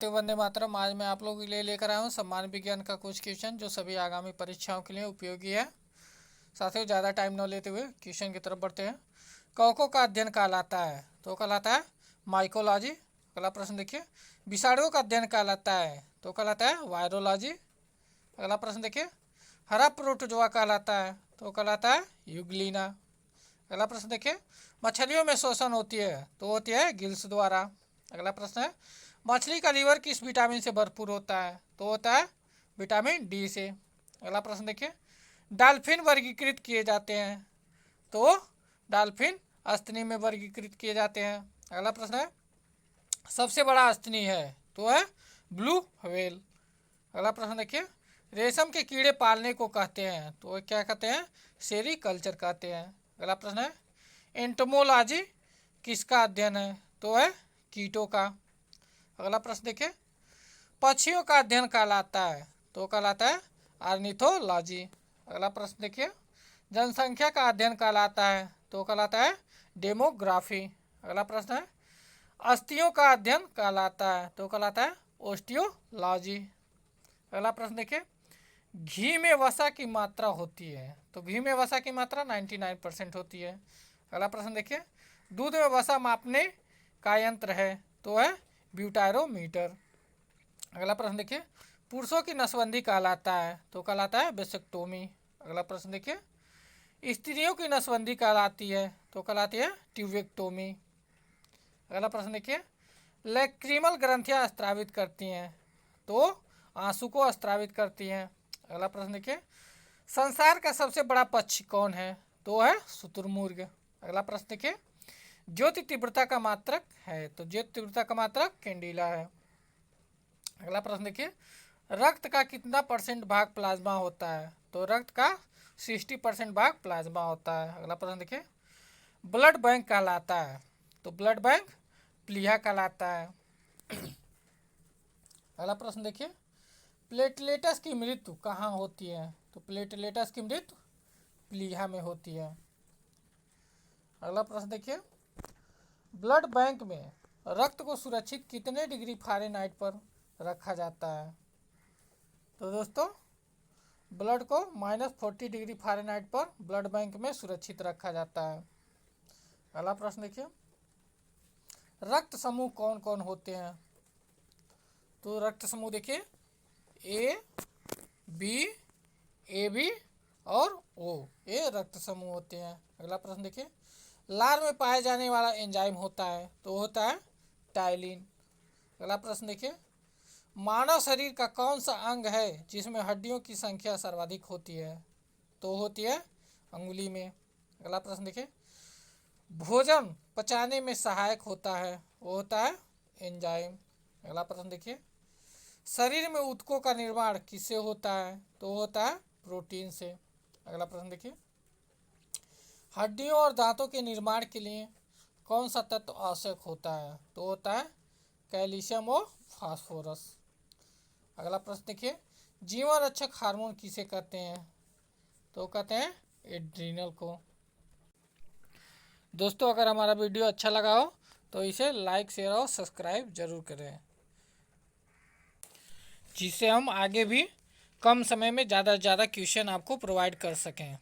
तो वंदे मातरम। आज मैं आप लोगों के लिए लेकर आया हूँ सम्मान विज्ञान का कुछ क्वेश्चन जो सभी आगामी परीक्षाओं के लिए उपयोगी है। साथियों, ज़्यादा टाइम न लेते हुए क्वेश्चन की तरफ बढ़ते हैं। कवकों का अध्ययन कहलाता है तो कहलाता है माइकोलॉजी। अगला प्रश्न देखिए। विषाणुओं का अध्ययन कहलाता है तो कहलाता है वायरोलॉजी। अगला प्रश्न देखिए। हरा प्रोटोजोआ कहलाता है तो कहलाता है यूग्लिना। अगला प्रश्न देखिए। मछलियों में शोषण होती है तो होती है गिल्स द्वारा। अगला प्रश्न है मछली का लीवर किस विटामिन से भरपूर होता है तो होता है विटामिन डी से। अगला प्रश्न देखिए। डाल्फिन वर्गीकृत किए जाते हैं तो डाल्फिन अस्तनी में वर्गीकृत किए जाते हैं। अगला प्रश्न है सबसे बड़ा अस्तनी है तो है ब्लू व्हेल। अगला प्रश्न देखिए। रेशम के कीड़े पालने को कहते हैं तो क्या कहते हैं सेरीकल्चर कहते हैं। अगला प्रश्न है एंटोमोलॉजी किसका अध्ययन है तो है कीटों का। अगला प्रश्न देखिए। पक्षियों का अध्ययन कहलाता है तो कहलाता है ऑर्निथोलॉजी। अगला प्रश्न देखिए। जनसंख्या का अध्ययन कहलाता है तो कहलाता है डेमोग्राफी। अगला प्रश्न है अस्थियों का अध्ययन कहलाता है तो कहलाता है ओस्टियोलॉजी। अगला प्रश्न देखिए। घी में वसा की मात्रा होती है तो घी में वसा की मात्रा 99% होती है। अगला प्रश्न देखिए। दूध में वसा मापने का यंत्र है तो है ब्यूटारोमीटर। अगला प्रश्न देखिए। पुरुषों की नसबंदी कहलाता है तो कहलाता है वेसेक्टोमी। अगला प्रश्न देखिए। स्त्रियों की नसबंदी कहलाती है तो कहलाती है ट्यूबेक्टोमी। अगला प्रश्न देखिए। लैक्रिमल ग्रंथियां स्त्रावित करती हैं तो आंसू को स्त्रावित करती हैं। अगला प्रश्न देखिए। संसार का सबसे बड़ा पक्षी कौन है तो है शुतुरमुर्ग। अगला प्रश्न देखिए। ज्योति तीव्रता का मात्रक है तो ज्योति तीव्रता का मात्रक कैंडिला है। अगला प्रश्न देखिए। रक्त का कितना % भाग प्लाज्मा होता है तो रक्त का 60% भाग प्लाज्मा होता है। अगला प्रश्न देखिए। ब्लड बैंक कहलाता है तो ब्लड बैंक प्लीहा कहलाता है। अगला प्रश्न देखिए। प्लेटलेटस की मृत्यु कहाँ होती है तो प्लेटलेटस की मृत्यु प्लीहा में होती है। अगला प्रश्न देखिए। ब्लड बैंक में रक्त को सुरक्षित कितने डिग्री फ़ारेनहाइट पर रखा जाता है तो दोस्तों ब्लड को -40 डिग्री फ़ारेनहाइट पर ब्लड बैंक में सुरक्षित रखा जाता है। अगला प्रश्न देखिए। रक्त समूह कौन कौन होते हैं तो रक्त समूह देखिए ए बी ए बी और ओ, ये रक्त समूह होते हैं। अगला प्रश्न देखिए। लार में पाए जाने वाला एंजाइम होता है तो होता है टाइलिन। अगला प्रश्न देखिए। मानव शरीर का कौन सा अंग है जिसमें हड्डियों की संख्या सर्वाधिक होती है तो होती है अंगुली में। अगला प्रश्न देखिए। भोजन पचाने में सहायक होता है वो होता है एंजाइम। अगला प्रश्न देखिए। शरीर में ऊतकों का निर्माण किससे होता है तो होता है प्रोटीन से। अगला प्रश्न देखिए। हड्डियों और दांतों के निर्माण के लिए कौन सा तत्व आवश्यक होता है तो होता है कैल्शियम और फास्फोरस। अगला प्रश्न देखिए। जीवन रक्षक हार्मोन किसे कहते हैं तो कहते हैं एड्रीनल को। दोस्तों, अगर हमारा वीडियो अच्छा लगा हो तो इसे लाइक शेयर और सब्सक्राइब जरूर करें जिससे हम आगे भी कम समय में ज़्यादा से ज़्यादा क्वेश्चन आपको प्रोवाइड कर सकें।